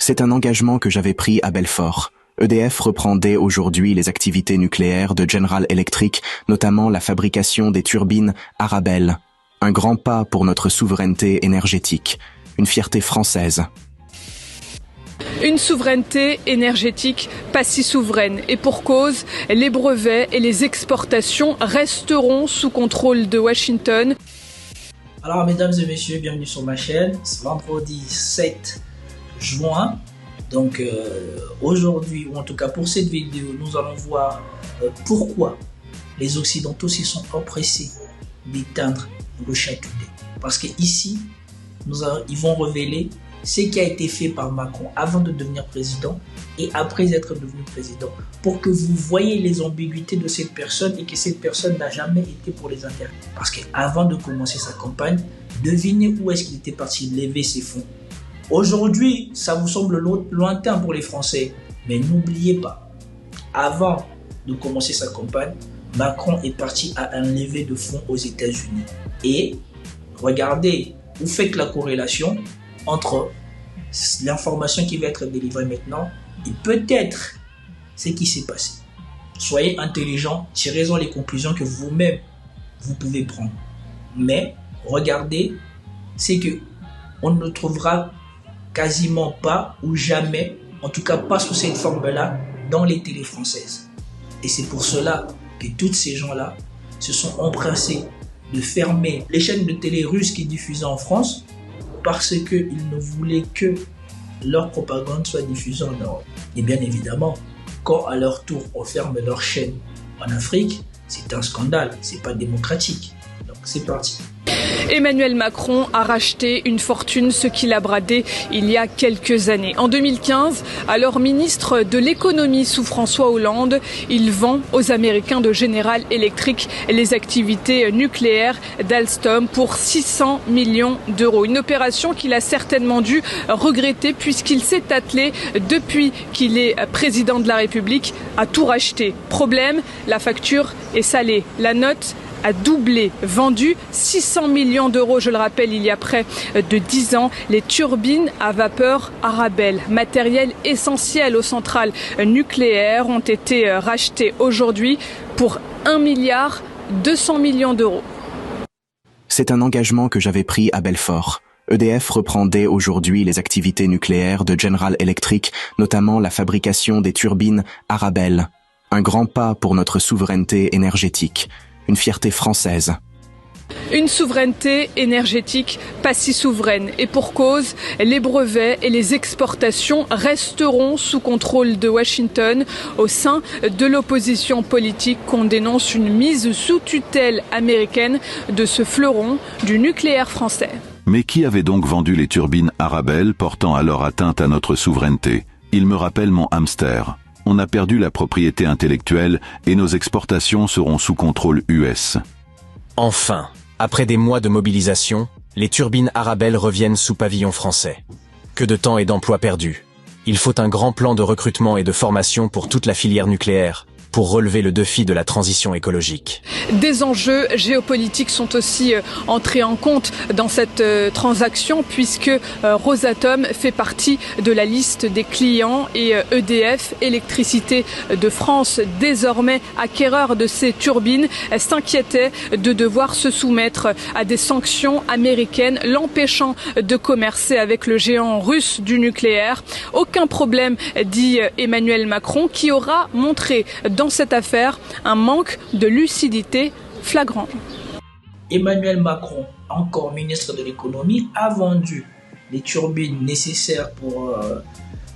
C'est un engagement que j'avais pris à Belfort. EDF reprend dès aujourd'hui les activités nucléaires de General Electric, notamment la fabrication des turbines Arabelle. Un grand pas pour notre souveraineté énergétique. Une fierté française. Une souveraineté énergétique pas si souveraine. Et pour cause, les brevets et les exportations resteront sous contrôle de Washington. Alors mesdames et messieurs, bienvenue sur ma chaîne. C'est vendredi 7 juin. Donc aujourd'hui, ou en tout cas pour cette vidéo, nous allons voir pourquoi les Occidentaux s'y sont empressés d'éteindre le Châtelet. Parce qu'ici, ils vont révéler ce qui a été fait par Macron avant de devenir président et après être devenu président, pour que vous voyez les ambiguïtés de cette personne et que cette personne n'a jamais été pour les intérêts. Parce qu'avant de commencer sa campagne, devinez où est-ce qu'il était parti lever ses fonds. Aujourd'hui, ça vous semble lointain pour les Français, mais n'oubliez pas, avant de commencer sa campagne, Macron est parti à un lever de fonds aux États-Unis. Et regardez, vous faites la corrélation entre l'information qui va être délivrée maintenant et peut-être ce qui s'est passé. Soyez intelligents, tirez-en les conclusions que vous-même vous pouvez prendre. Mais regardez, c'est que on ne trouvera quasiment pas ou jamais, en tout cas pas sous cette forme-là, dans les télés françaises. Et c'est pour cela que tous ces gens-là se sont empressés de fermer les chaînes de télé russes qui diffusaient en France parce qu'ils ne voulaient que leur propagande soit diffusée en Europe. Et bien évidemment, quand à leur tour on ferme leur chaîne en Afrique, c'est un scandale, c'est pas démocratique. Donc c'est parti. Emmanuel Macron a racheté une fortune, ce qu'il a bradé il y a quelques années. En 2015, alors ministre de l'économie sous François Hollande, il vend aux Américains de General Electric les activités nucléaires d'Alstom pour 600 millions d'euros. Une opération qu'il a certainement dû regretter puisqu'il s'est attelé depuis qu'il est président de la République à tout racheter. Problème, la facture est salée. La note a doublé, vendu 600 millions d'euros, je le rappelle, il y a près de 10 ans. Les turbines à vapeur Arabelle, matériel essentiel aux centrales nucléaires, ont été rachetées aujourd'hui pour 1,2 milliard d'euros. C'est un engagement que j'avais pris à Belfort. EDF reprend dès aujourd'hui les activités nucléaires de General Electric, notamment la fabrication des turbines Arabelle. Un grand pas pour notre souveraineté énergétique. Une fierté française. Une souveraineté énergétique pas si souveraine. Et pour cause, les brevets et les exportations resteront sous contrôle de Washington. Au sein de l'opposition politique, qu'on dénonce une mise sous tutelle américaine de ce fleuron du nucléaire français. Mais qui avait donc vendu les turbines Arabelle portant alors atteinte à notre souveraineté? Il me rappelle mon hamster. On a perdu la propriété intellectuelle et nos exportations seront sous contrôle US. Enfin, après des mois de mobilisation, les turbines Arabelle reviennent sous pavillon français. Que de temps et d'emplois perdus. Il faut un grand plan de recrutement et de formation pour toute la filière nucléaire, pour relever le défi de la transition écologique. Des enjeux géopolitiques sont aussi entrés en compte dans cette transaction puisque Rosatom fait partie de la liste des clients et EDF, Électricité de France, désormais acquéreur de ces turbines, s'inquiétait de devoir se soumettre à des sanctions américaines l'empêchant de commercer avec le géant russe du nucléaire. Aucun problème, dit Emmanuel Macron, qui aura montré dans cette affaire un manque de lucidité flagrant. Emmanuel Macron, encore ministre de l'économie, a vendu les turbines nécessaires pour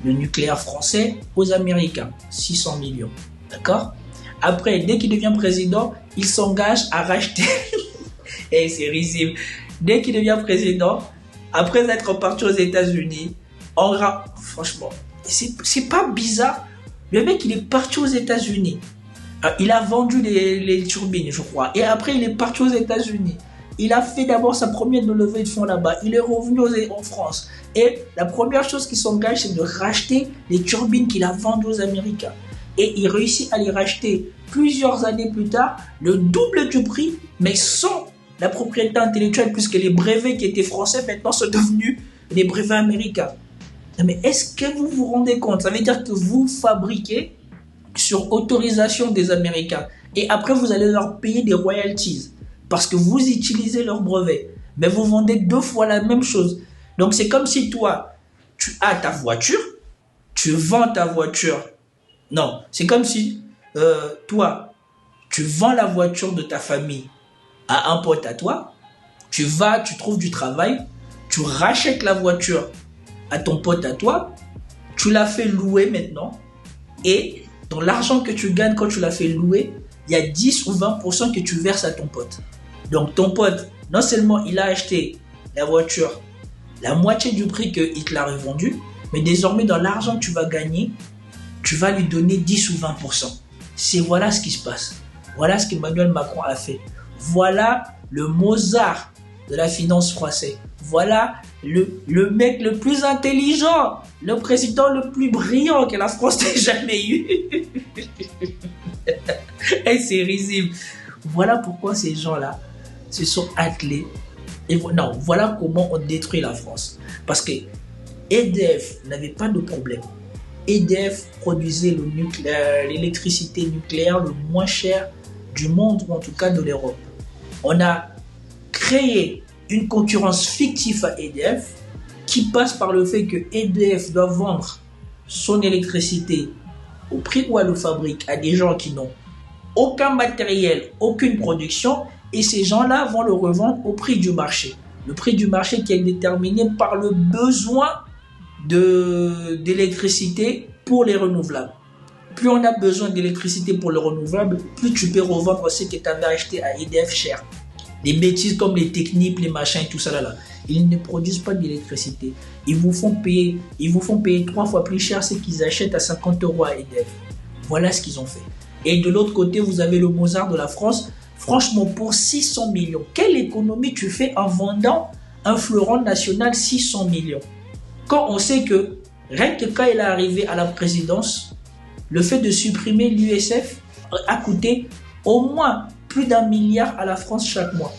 le nucléaire français aux Américains, 600 millions. D'accord? Après, dès qu'il devient président, il s'engage à racheter. Et c'est risible. Dès qu'il devient président, après être parti aux États-Unis, franchement, c'est pas bizarre. Le mec, il est parti aux États-Unis. Il a vendu les turbines, je crois. Et après, il est parti aux États-Unis. Il a fait d'abord sa première levée de fonds là-bas. Il est revenu en France. Et la première chose qui s'engage, c'est de racheter les turbines qu'il a vendues aux Américains. Et il réussit à les racheter plusieurs années plus tard, le double du prix, mais sans la propriété intellectuelle, puisque les brevets qui étaient français, maintenant, sont devenus des brevets américains. Mais est-ce que vous vous rendez compte? Ça veut dire que vous fabriquez sur autorisation des Américains. Et après, vous allez leur payer des royalties parce que vous utilisez leurs brevets. Mais vous vendez 2 fois la même chose. Donc, c'est comme si toi, tu as ta voiture, tu vends ta voiture. Non, c'est comme si toi, tu vends la voiture de ta famille à un pote à toi. Tu vas, tu trouves du travail, tu rachètes la voiture à ton pote à toi, tu l'as fait louer maintenant, et dans l'argent que tu gagnes quand tu l'as fait louer, il y a 10 ou 20% que tu verses à ton pote. Donc ton pote, non seulement il a acheté la voiture la moitié du prix qu'il te l'a revendue, mais désormais dans l'argent que tu vas gagner, tu vas lui donner 10 ou 20%. Voilà ce qui se passe. Voilà ce qu'Emmanuel Macron a fait. Voilà le Mozart de la finance française. Voilà le mec le plus intelligent, le président le plus brillant que la France n'ait jamais eu. Et c'est risible. Voilà pourquoi ces gens-là se sont attelés. Et non, voilà comment on détruit la France. Parce que EDF n'avait pas de problème. EDF produisait l'électricité nucléaire le moins cher du monde, ou en tout cas de l'Europe. On a créé une concurrence fictive à EDF qui passe par le fait que EDF doit vendre son électricité au prix où elle le fabrique à des gens qui n'ont aucun matériel, aucune production, et ces gens-là vont le revendre au prix du marché. Le prix du marché qui est déterminé par le besoin d'électricité pour les renouvelables. Plus on a besoin d'électricité pour le renouvelable, plus tu peux revendre ce que tu avais acheté à EDF cher. Les bêtises comme les techniques, les machins et tout ça là, ils ne produisent pas d'électricité. Ils vous font payer 3 fois plus cher ce qu'ils achètent à 50 € à EDF. Voilà ce qu'ils ont fait. Et de l'autre côté, vous avez le Mozart de la France. Franchement, pour 600 millions, quelle économie tu fais en vendant un fleuron national 600 millions? Quand on sait que, rien que quand il est arrivé à la présidence, le fait de supprimer l'USF a coûté au moins plus d'1 milliard à la France chaque mois.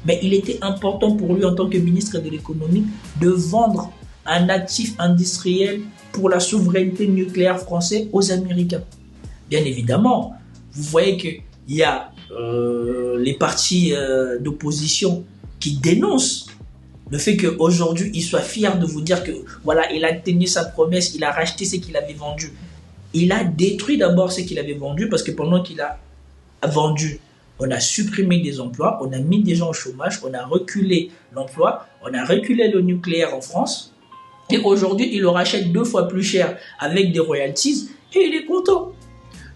Mais il était important pour lui en tant que ministre de l'économie de vendre un actif industriel pour la souveraineté nucléaire française aux Américains. Bien évidemment, vous voyez qu'il y a les partis d'opposition qui dénoncent le fait qu'aujourd'hui, il soit fier de vous dire que voilà, il a tenu sa promesse, il a racheté ce qu'il avait vendu. Il a détruit d'abord ce qu'il avait vendu parce que pendant qu'il a vendu, on a supprimé des emplois, on a mis des gens au chômage, on a reculé l'emploi, on a reculé le nucléaire en France. Et aujourd'hui, il le rachète 2 fois plus cher avec des royalties et il est content.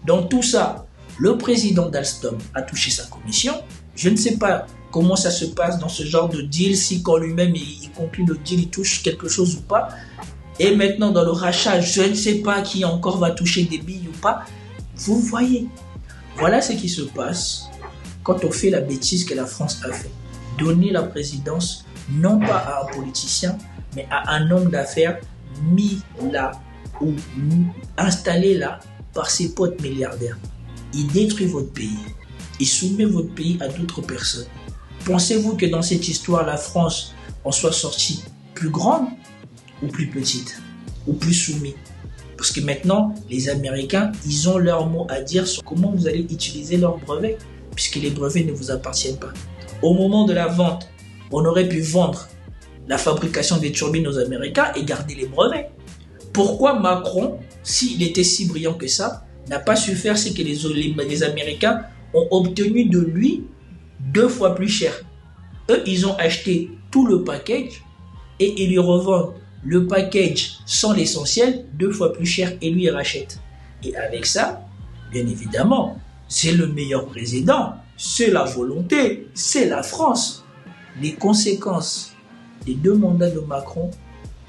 Dans tout ça, le président d'Alstom a touché sa commission. Je ne sais pas comment ça se passe dans ce genre de deal, si quand lui-même il conclut le deal, il touche quelque chose ou pas. Et maintenant, dans le rachat, je ne sais pas qui encore va toucher des billes ou pas. Vous voyez, voilà ce qui se passe quand on fait la bêtise que la France a fait. Donner la présidence, non pas à un politicien, mais à un homme d'affaires mis là ou installé là par ses potes milliardaires. Il détruit votre pays. Il soumet votre pays à d'autres personnes. Pensez-vous que dans cette histoire, la France en soit sortie plus grande ou plus petite ou plus soumise? Parce que maintenant, les Américains, ils ont leur mot à dire sur comment vous allez utiliser leurs brevets, puisque les brevets ne vous appartiennent pas. Au moment de la vente, on aurait pu vendre la fabrication des turbines aux Américains et garder les brevets. Pourquoi Macron, s'il était si brillant que ça, n'a pas su faire ce que les Américains ont obtenu de lui 2 fois plus cher? Eux, ils ont acheté tout le package et ils lui revendent le package sans l'essentiel 2 fois plus cher et lui il rachète. Et avec ça, bien évidemment, c'est le meilleur président, c'est la volonté, c'est la France. Les conséquences des 2 mandats de Macron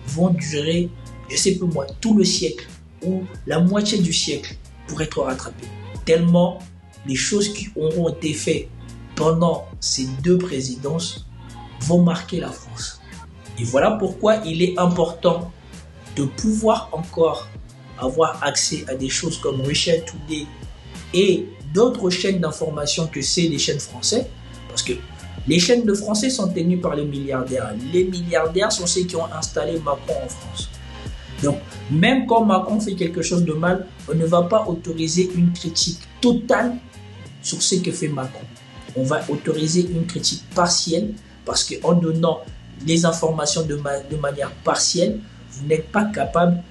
vont durer, je sais pas moi, tout le siècle ou la moitié du siècle pour être rattrapées. Tellement les choses qui auront été faites pendant ces 2 présidences vont marquer la France. Et voilà pourquoi il est important de pouvoir encore avoir accès à des choses comme Russia Today et d'autres chaînes d'information que c'est les chaînes françaises, parce que les chaînes de français sont tenues par les milliardaires. Les milliardaires sont ceux qui ont installé Macron en France. Donc Même quand Macron fait quelque chose de mal, on ne va pas autoriser une critique totale sur ce que fait Macron. On va autoriser une critique partielle parce qu'en donnant les informations de manière partielle, vous n'êtes pas capable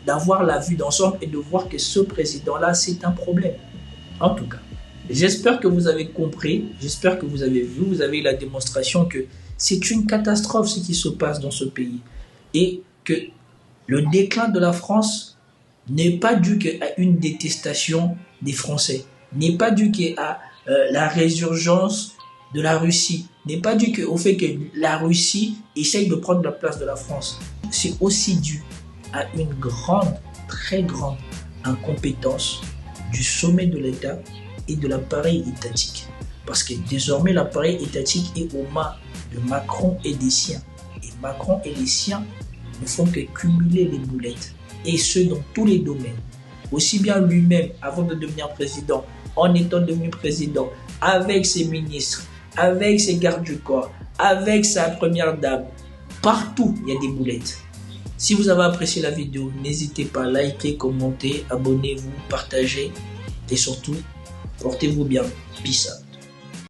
d'avoir la vue d'ensemble et de voir que ce président-là, c'est un problème. En tout cas, j'espère que vous avez compris, j'espère que vous avez vu, vous avez eu la démonstration que c'est une catastrophe ce qui se passe dans ce pays et que le déclin de la France n'est pas dû qu'à une détestation des Français, n'est pas dû qu'à la résurgence de la Russie, n'est pas dû au fait que la Russie essaye de prendre la place de la France. C'est aussi dû à une grande, très grande incompétence du sommet de l'État et de l'appareil étatique. Parce que désormais, l'appareil étatique est aux mains de Macron et des siens. Et Macron et les siens ne font que cumuler les boulettes. Et ce, dans tous les domaines. Aussi bien lui-même, avant de devenir président, en étant devenu président, avec ses ministres, avec ses gardes du corps, avec sa première dame. Partout, il y a des boulettes. Si vous avez apprécié la vidéo, n'hésitez pas à liker, commenter, abonnez-vous, partagez et surtout, portez-vous bien. Peace out.